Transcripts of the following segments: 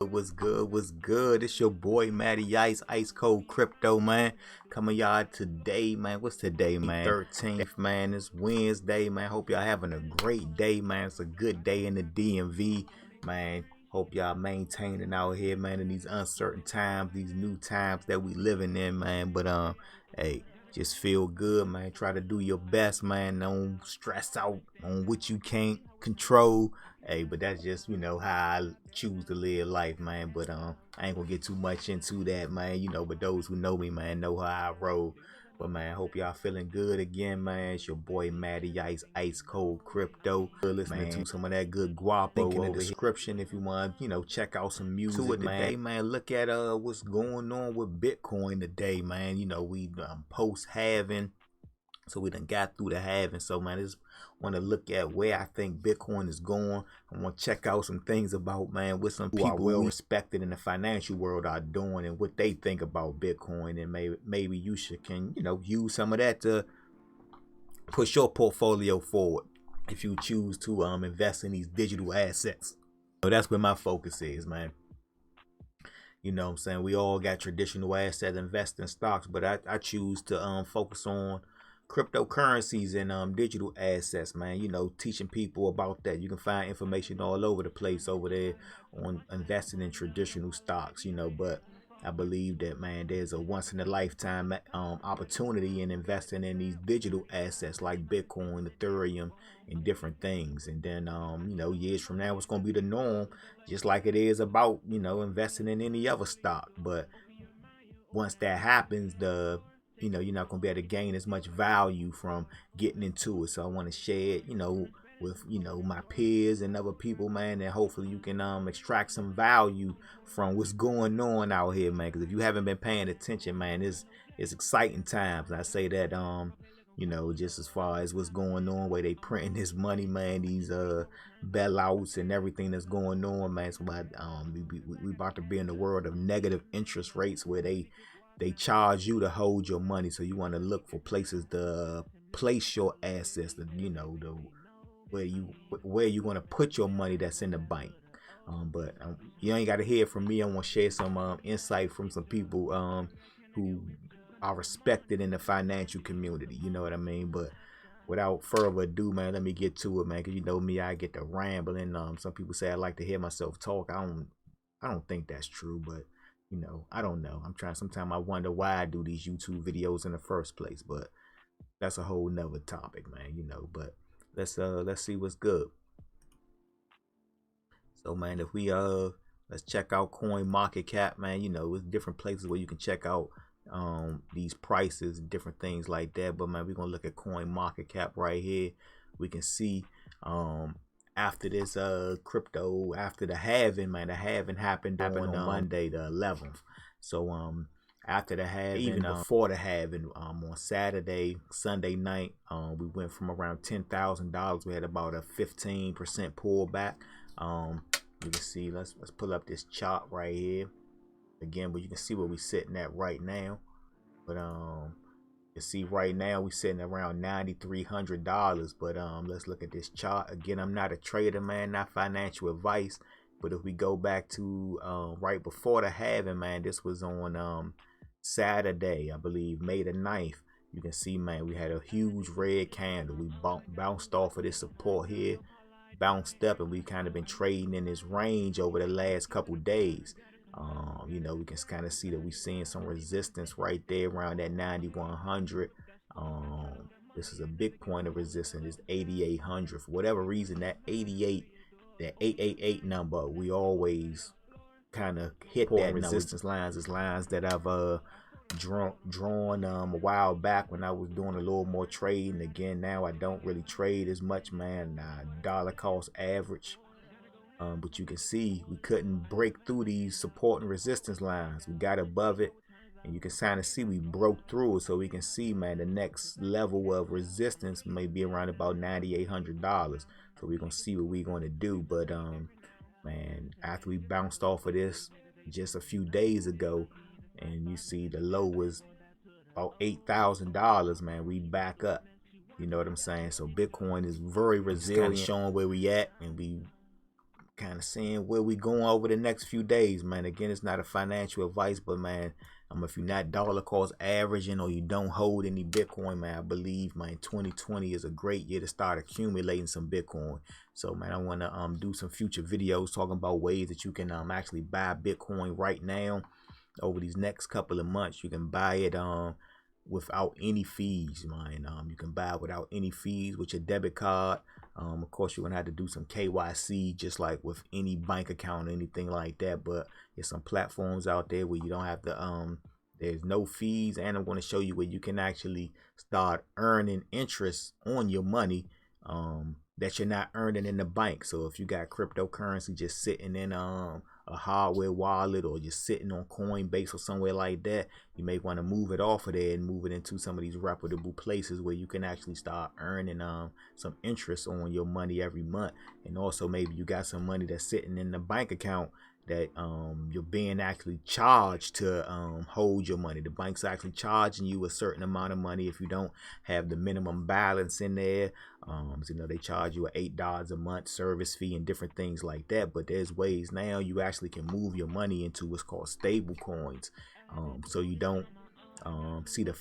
What's good? What's good? It's your boy Matty Ice Cold Crypto, man. Coming y'all today, man. What's today, man? 13th, man. It's Wednesday, man. Hope y'all having a great day, man. It's a good day in the DMV, man. Hope y'all maintaining out here, man, in these uncertain times, these new times that we living in, man. But hey, just feel good, man. Try to do your best, man. Don't stress out on what you can't control. Hey, but that's just, how I choose to live life, man. But I ain't gonna get too much into that, man. But those who know me, man, know how I roll. But man, hope y'all feeling good again, man. It's your boy Matty Ice Cold Crypto. Listening to some of that good guapo in the description if you want, check out some music today, man. Look at what's going on with Bitcoin today, man. We post halving. So we done got through the halving. So man, I just want to look at where I think Bitcoin is going. I want to check out some things about, man, what some people well respected in the financial world are doing and what they think about Bitcoin. And maybe you can use some of that to push your portfolio forward if you choose to invest in these digital assets. So that's where my focus is, man. You know what I'm saying? We all got traditional assets, invest in stocks, but I choose to focus on cryptocurrencies and digital assets, man. Teaching people about that. You can find information all over the place over there on investing in traditional stocks, but I believe that, man, there's a once in a lifetime opportunity in investing in these digital assets like Bitcoin, Ethereum, and different things. And then years from now it's gonna be the norm, just like it is about investing in any other stock. But once that happens, you're not going to be able to gain as much value from getting into it. So I want to share it, with, my peers and other people, man, and hopefully you can extract some value from what's going on out here, man. Because if you haven't been paying attention, man, it's exciting times. And I say that, just as far as what's going on, where they printing this money, man, these bailouts and everything that's going on, man. So we about to be in the world of negative interest rates where they charge you to hold your money. So you want to look for places to place your assets, where you're going to put your money that's in the bank. But you ain't got to hear from me. I want to share some insight from some people who are respected in the financial community. You know what I mean? But without further ado, man, let me get to it, man. Because you know me, I get to rambling. Some people say I like to hear myself talk. I don't think that's true, but I don't know. Sometimes I wonder why I do these YouTube videos in the first place, but that's a whole nother topic, man, but let's see what's good. So man, if we let's check out Coin Market Cap, man. There's different places where you can check out these prices and different things like that. But man, we're gonna look at Coin Market Cap right here. We can see after this crypto, after the halving, man, the halving happened on Monday the 11th. So after the halving, even before the halving, on Sunday night, we went from around $10,000. We had about a 15% pullback. You can see, let's pull up this chart right here again, but you can see where we're sitting at right now. But you see right now we sitting around $9,300. But let's look at this chart again. I'm not a trader, man, not financial advice. But if we go back to right before the halving, man, this was on Saturday, I believe, May the 9th. You can see, man, we had a huge red candle. We bounced off of this support here, bounced up, and we kind of been trading in this range over the last couple days. We can kind of see that we're seeing some resistance right there around that 9,100. This is a big point of resistance. It's 8,800. For whatever reason, that 888 number, we always kind of hit that resistance lines. Is lines that I've drawn a while back when I was doing a little more trading. Again, now I don't really trade as much, man. Dollar cost average. But you can see we couldn't break through these support and resistance lines. We got above it, and you can kind of see we broke through it. So we can see, man, the next level of resistance may be around about $9,800. So we're gonna see what we're gonna do. But man, after we bounced off of this just a few days ago, and you see the low was about $8,000, man, we back up. You know what I'm saying? So Bitcoin is very resilient, showing where we at, and we kind of seeing where we going over the next few days, man. Again, it's not a financial advice, but man, if you're not dollar cost averaging or you don't hold any Bitcoin, man, I believe, man, 2020 is a great year to start accumulating some Bitcoin. So, man, I want to do some future videos talking about ways that you can actually buy Bitcoin right now over these next couple of months. You can buy it without any fees, man. You can buy it without any fees with your debit card. Of course, you're gonna have to do some KYC, just like with any bank account or anything like that. But there's some platforms out there where you don't have to. There's no fees, and I'm going to show you where you can actually start earning interest on your money that you're not earning in the bank. So if you got cryptocurrency just sitting in a hardware wallet or just sitting on Coinbase or somewhere like that, you may want to move it off of there and move it into some of these reputable places where you can actually start earning some interest on your money every month. And also maybe you got some money that's sitting in the bank account that you're being actually charged to hold your money. The bank's actually charging you a certain amount of money if you don't have the minimum balance in there. So, they charge you $8 a month service fee and different things like that. But there's ways now you actually can move your money into what's called stable coins, so you don't see the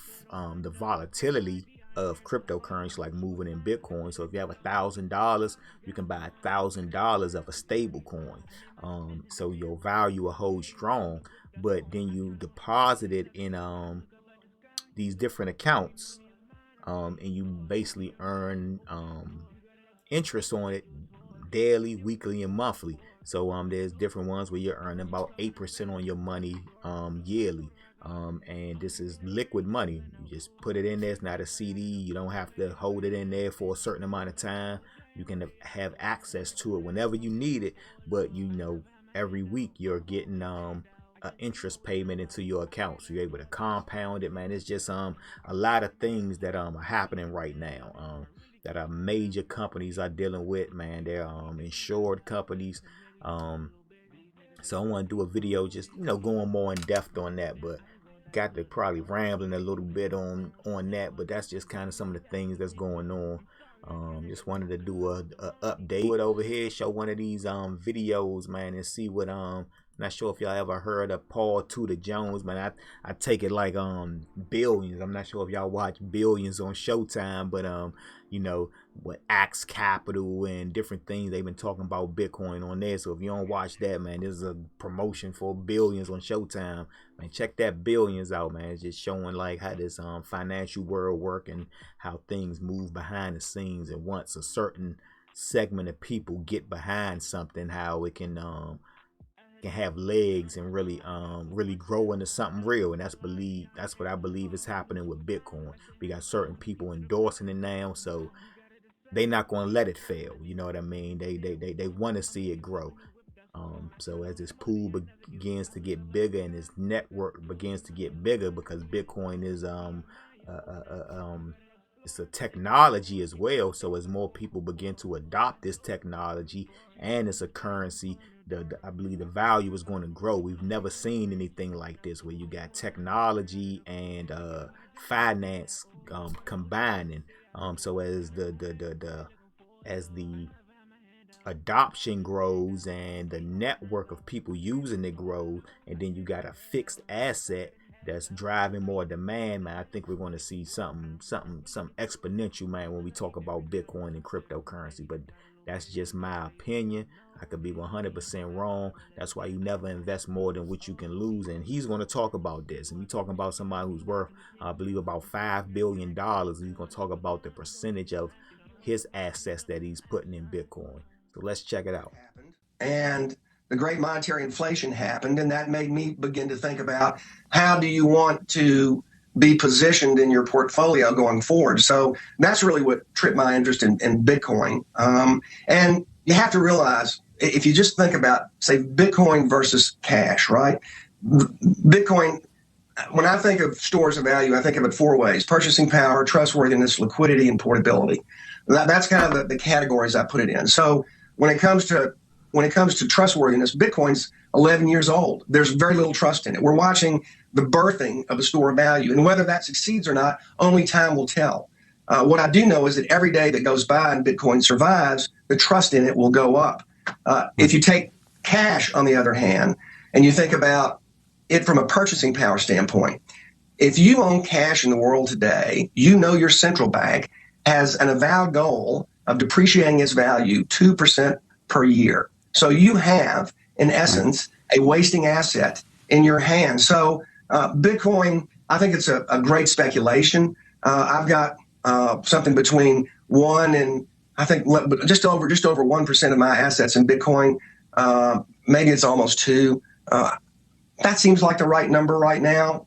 volatility of cryptocurrency like moving in Bitcoin. So if you have $1,000, you can buy $1,000 of a stable coin. So your value will hold strong, but then you deposit it in these different accounts, and you basically earn interest on it daily, weekly, and monthly. So there's different ones where you're earning about 8% on your money yearly. And this is liquid money. You just put it in there. It's not a CD. You don't have to hold it in there for a certain amount of time. You can have access to it whenever you need it. But every week you're getting an interest payment into your account, so you're able to compound it, man. It's just a lot of things that are happening right now that our major companies are dealing with, man. They're insured companies. So I want to do a video just going more in depth on that, but got to probably rambling a little bit on that. But that's just kind of some of the things that's going on. Just wanted to do a update over here, show one of these videos, man, and see what not sure if y'all ever heard of Paul Tudor Jones, man. I take it like Billions. I'm not sure if y'all watch Billions on Showtime, but with Axe Capital and different things, they've been talking about Bitcoin on there. So if you don't watch that, man, this is a promotion for Billions on Showtime, man. Check that Billions out, man. It's just showing like how this financial world work and how things move behind the scenes, and once a certain segment of people get behind something, how it can have legs and really grow into something real. And that's what I believe is happening with Bitcoin. We got certain people endorsing it now, so they're not going to let it fail. You know what I mean? They want to see it grow. So as this pool begins to get bigger and this network begins to get bigger, because Bitcoin is it's a technology as well. So as more people begin to adopt this technology and it's a currency, I believe the value is going to grow. We've never seen anything like this, where you got technology and finance combining. So as the adoption grows and the network of people using it grows, and then you got a fixed asset that's driving more demand, man, I think we're going to see something exponential, man, when we talk about Bitcoin and cryptocurrency. But that's just my opinion. I could be 100% wrong. That's why you never invest more than what you can lose. And he's going to talk about this. And we're talking about somebody who's worth, I believe, about $5 billion. And he's going to talk about the percentage of his assets that he's putting in Bitcoin. So let's check it out. And the great monetary inflation happened, and that made me begin to think about, how do you want to be positioned in your portfolio going forward? So that's really what tripped my interest in Bitcoin. And you have to realize, if you just think about, say, Bitcoin versus cash, right? Bitcoin, when I think of stores of value, I think of it four ways: purchasing power, trustworthiness, liquidity, and portability. That's kind of the categories I put it in. So when it comes to trustworthiness, Bitcoin's 11 years old. There's very little trust in it. We're watching the birthing of a store of value, and whether that succeeds or not, only time will tell. What I do know is that every day that goes by and Bitcoin survives, the trust in it will go up. If you take cash, on the other hand, and you think about it from a purchasing power standpoint, if you own cash in the world today, you know your central bank has an avowed goal of depreciating its value 2% per year. So you have, in essence, a wasting asset in your hand. So Bitcoin, I think it's a great speculation. I've got something between 1 and I think just over 1% of my assets in Bitcoin. Maybe it's almost 2. That seems like the right number right now.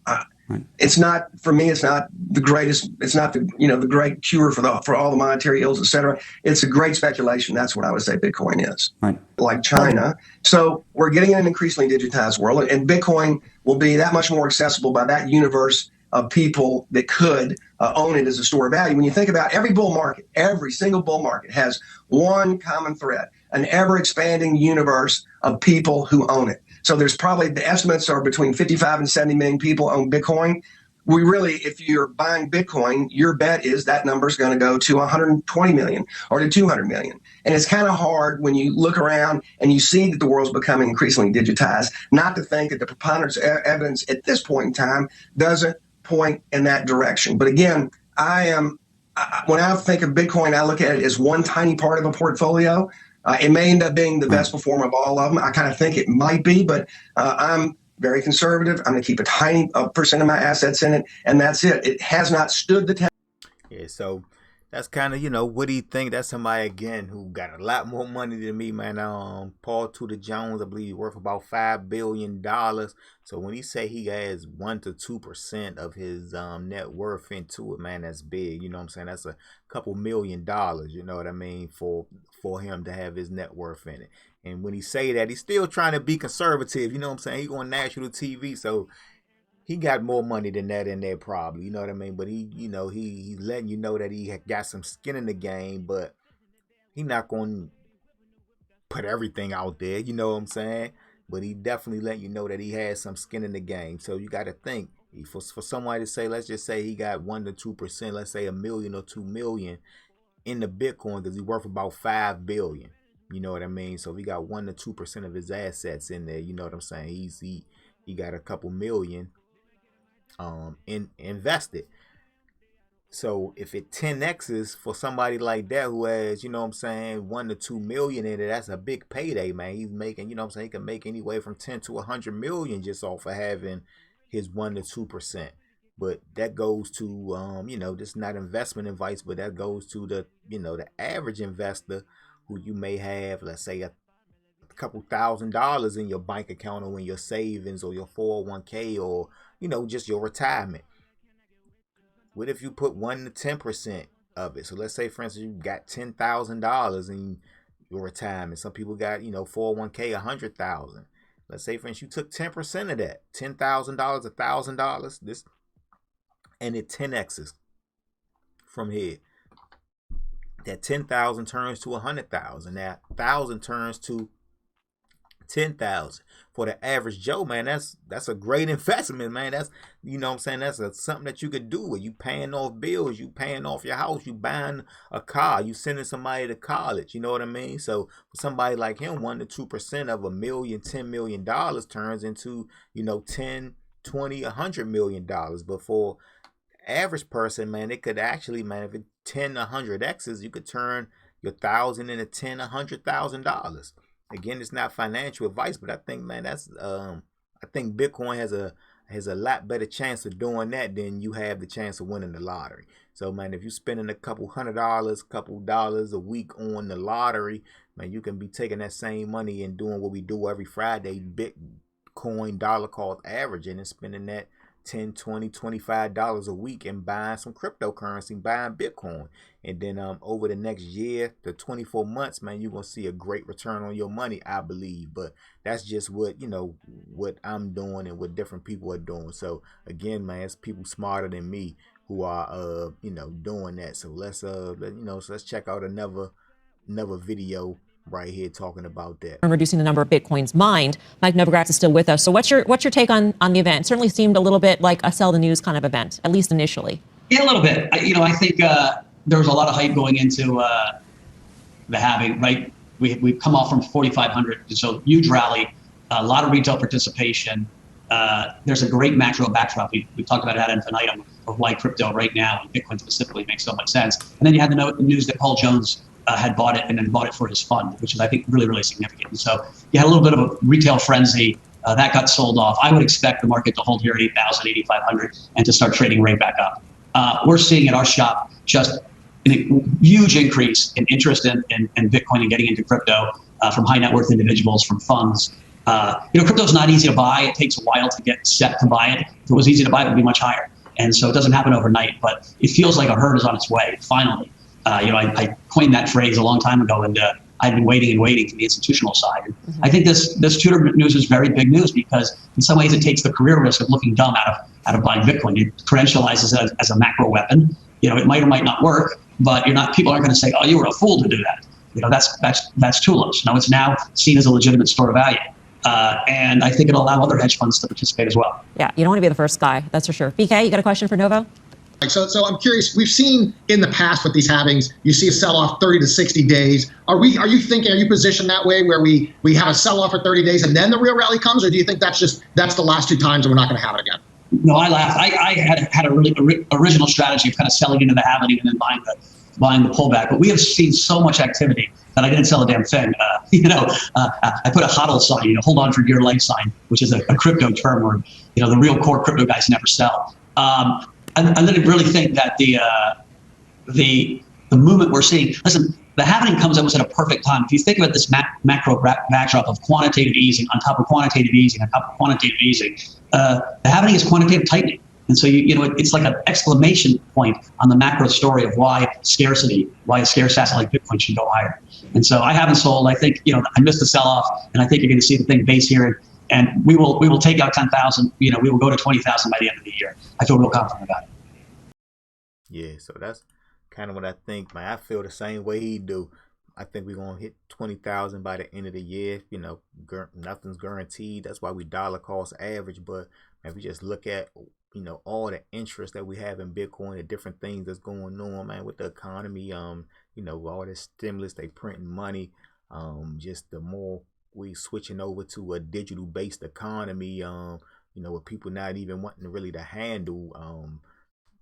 It's not, for me, it's not the greatest, it's not the great cure for all the monetary ills, et cetera. It's a great speculation. That's what I would say Bitcoin is. Right. Like China. So we're getting in an increasingly digitized world, and Bitcoin will be that much more accessible by that universe of people that could own it as a store of value. When you think about every bull market, every single bull market has one common thread, an ever-expanding universe of people who own it. So there's probably, the estimates are between 55 and 70 million people own Bitcoin. We really, if you're buying Bitcoin, your bet is that number is going to go to 120 million or to 200 million. And it's kind of hard when you look around and you see that the world's becoming increasingly digitized, not to think that the preponderance of evidence at this point in time doesn't point in that direction. But again, when I think of Bitcoin, I look at it as one tiny part of a portfolio. It may end up being the best performer of all of them. I kind of think it might be, but I'm very conservative. I'm going to keep a tiny percent of my assets in it, and that's it. It has not stood the test. Yeah, so that's kind of, what do you think? That's somebody, again, who got a lot more money than me, man. Paul Tudor Jones, I believe, worth about $5 billion. So when he say he has 1 to 2% of his net worth into it, man, that's big. You know what I'm saying? That's a couple $1 million, you know what I mean, for him to have his net worth in it. And when he say that, he's still trying to be conservative. You know what I'm saying? He going national TV, so he got more money than that in there probably. You know what I mean? But he's letting you know that he got some skin in the game, but he not going to put everything out there. You know what I'm saying? But he definitely letting you know that he has some skin in the game. So you got to think, for somebody to say, let's just say he got 1 to 2%, let's say $1 million or $2 million in the Bitcoin, because he's worth about $5 billion. You know what I mean? So if he got 1 to 2% of his assets in there, you know what I'm saying? He got a couple million invested. So if it 10x's for somebody like that who has, you know what I'm saying, 1 to 2 million in it, that's a big payday, man. He's making, you know what I'm saying, he can make anywhere from 10 to 100 million just off of having his 1 to 2%. But that goes to, this is not investment advice, but that goes to the, the average investor who you may have, let's say, a couple $1,000s in your bank account or in your savings or your 401k or, just your retirement. What if you put 1 to 10% of it? So let's say, for instance, you got $10,000 in your retirement. Some people got, 401k, $100,000. Let's say, for instance, you took 10% of that, $10,000, $1,000, this, and it 10x's from here. That 10,000 turns to 100,000. That 1,000 turns to 10,000. For the average Joe, man, that's a great investment, man. That's, you know what I'm saying, that's something that you could do. Where you paying off bills, you paying off your house, you buying a car, you sending somebody to college. You know what I mean? So for somebody like him, 1 to 2% of $1 million, $10 million turns into, 10, 20, $100 million. But for average person, man, it could actually, man, if it 10, 100 X's, you could turn your 1,000 into 10, $100,000. Again, it's not financial advice, but I think, man, that's I think Bitcoin has a lot better chance of doing that than you have the chance of winning the lottery. So, man, if you're spending a couple $100, couple dollars a week on the lottery, man, you can be taking that same money and doing what we do every Friday, Bitcoin dollar cost averaging, and spending that $10, $20, $25 a week and buying some cryptocurrency, buying Bitcoin. And then over the next year to 24 months, man, you're going to see a great return on your money, I believe. But that's just what, what I'm doing and what different people are doing. So again, man, it's people smarter than me who are, doing that. So let's check out another video right here talking about that. And reducing the number of Bitcoins mined. Mike Novogratz is still with us. So what's your take on the event? It certainly seemed a little bit like a sell the news kind of event, at least initially. Yeah, a little bit. I think there was a lot of hype going into the halving, right? we've come off from 4,500, so huge rally, a lot of retail participation. There's a great macro backdrop. We talked about it ad infinitum of why crypto right now, and Bitcoin specifically, makes so much sense. And then you had the news that Paul Jones had bought it and then bought it for his fund, which is, I think, really, really significant. And so you had a little bit of a retail frenzy. That got sold off. I would expect the market to hold here at 8,000, 8,500 and to start trading right back up. We're seeing at our shop just a huge increase in interest in Bitcoin and getting into crypto from high net worth individuals, from funds. Crypto's not easy to buy. It takes a while to get set to buy it. If it was easy to buy, it would be much higher. And so it doesn't happen overnight, but it feels like a herd is on its way, finally. I coined that phrase a long time ago, and I've been waiting and waiting for the institutional side. And I think this Tudor news is very big news, because in some ways it takes the career risk of looking dumb out of buying Bitcoin. It credentializes it as a macro weapon. It might or might not work, but people aren't going to say, "Oh, you were a fool to do that." That's tulos. No, it's now seen as a legitimate store of value. And I think it'll allow other hedge funds to participate as well. Yeah, you don't want to be the first guy, that's for sure. BK, you got a question for Novo? So I'm curious, we've seen in the past with these halvings, you see a sell-off 30 to 60 days. Are you positioned that way, where we have a sell-off for 30 days and then the real rally comes? Or do you think that's the last two times and we're not going to have it again? No, I laugh. I had a really original strategy of kind of selling into the halving and then buying the pullback. But we have seen so much activity that I didn't sell a damn thing. I put a HODL sign, hold on for dear life sign, which is a crypto term where, the real core crypto guys never sell. I really think that the movement we're seeing, listen, the halving comes almost at a perfect time. If you think about this macro backdrop of quantitative easing on top of quantitative easing on top of quantitative easing, the halving is quantitative tightening. And so, it's like an exclamation point on the macro story of why a scarce asset like Bitcoin should go higher. And so I haven't sold. I think, I missed the sell-off, and I think you're going to see the thing base here. And we will take out 10,000. We will go to 20,000 by the end of the year. I feel real confident about it. Yeah, so that's kind of what I think, man. I feel the same way he do. I think we're going to hit 20,000 by the end of the year. Nothing's guaranteed. That's why we dollar cost average. But if we just look at, all the interest that we have in Bitcoin, the different things that's going on, man, with the economy, all this stimulus, they printing money, just the more we switching over to a digital based economy, with people not even wanting really to handle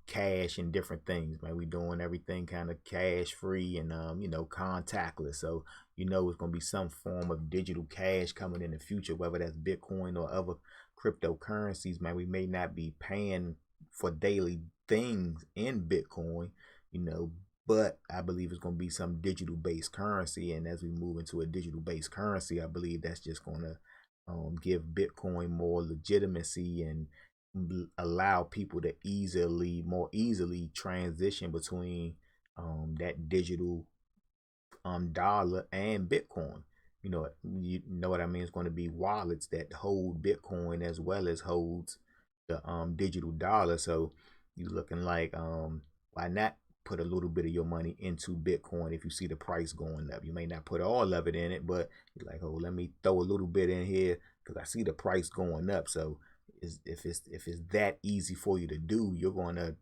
cash and different things, man. We doing everything kind of cash free and contactless. So it's gonna be some form of digital cash coming in the future, whether that's Bitcoin or other cryptocurrencies, man. We may not be paying for daily things in Bitcoin, but I believe it's going to be some digital based currency. And as we move into a digital based currency, I believe that's just going to give Bitcoin more legitimacy and allow people to more easily transition between that digital dollar and Bitcoin. You know what I mean? It's going to be wallets that hold Bitcoin as well as holds the digital dollar. So you're looking like why not put a little bit of your money into Bitcoin if you see the price going up? You may not put all of it in it, but you're like, oh, let me throw a little bit in here because I see the price going up. So if it's that easy for you to do, you're gonna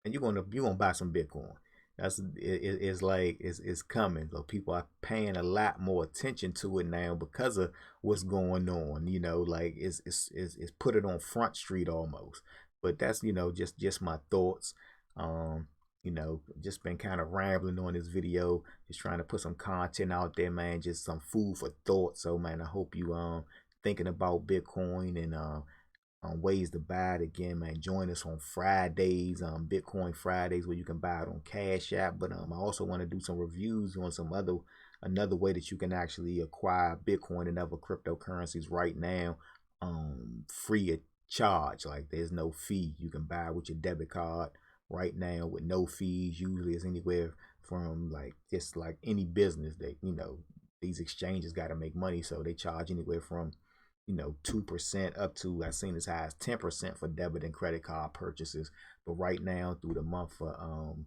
buy some Bitcoin. It's coming. So people are paying a lot more attention to it now because of what's going on. It's put it on Front Street almost. But that's just my thoughts. Just been kind of rambling on this video, just trying to put some content out there, man. Just some food for thought. So man, I hope you thinking about Bitcoin and ways to buy it again, man. Join us on Fridays, Bitcoin Fridays, where you can buy it on Cash App. But I also want to do some reviews on another way that you can actually acquire Bitcoin and other cryptocurrencies right now, free of charge. Like there's no fee. You can buy with your debit card right now with no fees. Usually it's anywhere from just like any business that these exchanges got to make money, so they charge anywhere from 2% up to, I've seen as high as 10% for debit and credit card purchases. But right now through the month of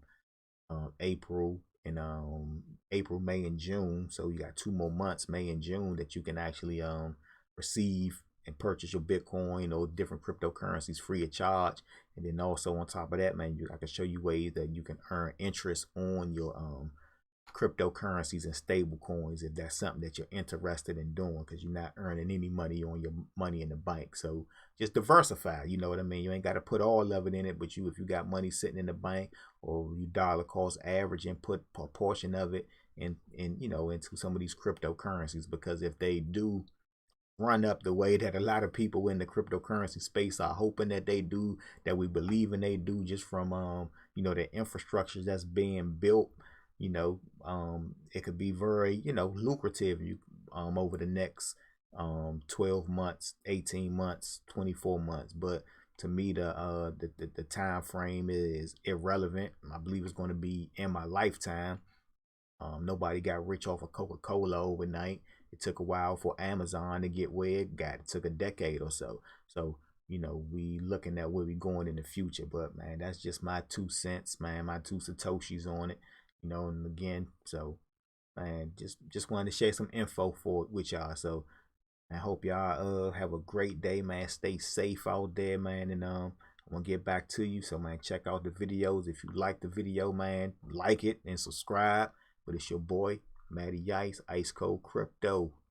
April, May and June, so you got 2 more months, May and June, that you can actually receive and purchase your Bitcoin or different cryptocurrencies free of charge. And then also on top of that, man, I can show you ways that you can earn interest on your cryptocurrencies and stable coins if that's something that you're interested in doing, because you're not earning any money on your money in the bank. So just diversify, you know what I mean? You ain't got to put all of it in it, but if you got money sitting in the bank, or you dollar cost average and put a portion of it in you know, into some of these cryptocurrencies, because if they do run up the way that a lot of people in the cryptocurrency space are hoping that they do, that we believe in they do, just from you know, the infrastructures that's being built, you know, it could be very, you know, lucrative over the next 12 months, 18 months, 24 months. But to me, the time frame is irrelevant. I believe it's going to be in my lifetime. Nobody got rich off of Coca-Cola overnight. It took a while for Amazon to get where it got. It took a decade or so. So, you know, we looking at where we going in the future. But man, that's just my 2 cents, man, my 2 Satoshis on it. You know, and again, so man, just wanted to share some info with y'all. So I hope y'all have a great day, man. Stay safe out there, man. And I'm gonna get back to you. So man, check out the videos. If you like the video, man, like it and subscribe. But it's your boy, Matty Ice Cold Crypto.